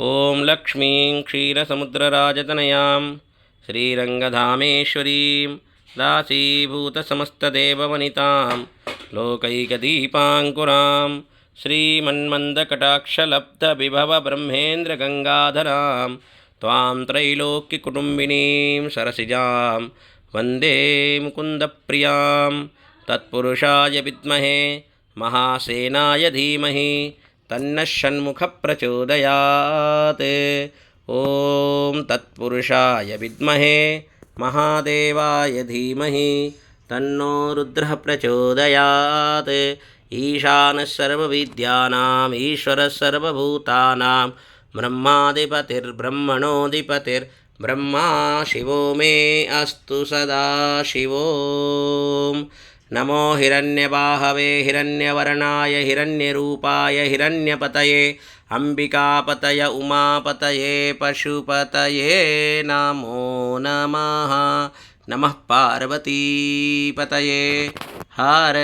ॐ लक्ष्मीं क्षीरसमुद्रराजतनयां श्रीरङ्गधामेश्वरीं दासीभूतसमस्तदेववनितां लोकैकदीपाङ्कुरां श्रीमन्मन्दकटाक्षलब्धविभवब्रह्मेन्द्रगङ्गाधरां त्वां त्रैलोक्यकुटुम्बिनीं सरसिजां वन्दे मुकुन्दप्रियां तत्पुरुषाय विद्महे महासेनाय धीमहि तन्नः षण्मुखप्रचोदयात्। ॐ तत्पुरुषाय विद्महे महादेवाय धीमहि तन्नो रुद्रः प्रचोदयात्। ईशानः सर्वविद्यानाम् ईश्वरः सर्वभूतानां ब्रह्माधिपतिर्ब्रह्मणोऽधिपतिर्ब्रह्मा शिवो मे अस्तु सदा शिवो। नमो हिरण्यबाहवे हिरण्यवर्णाय हिरण्यरूपाय हिरण्यपतये अम्बिकापतये उमापतये पशुपतये नमो नमः। नमः पार्वतीपतये हर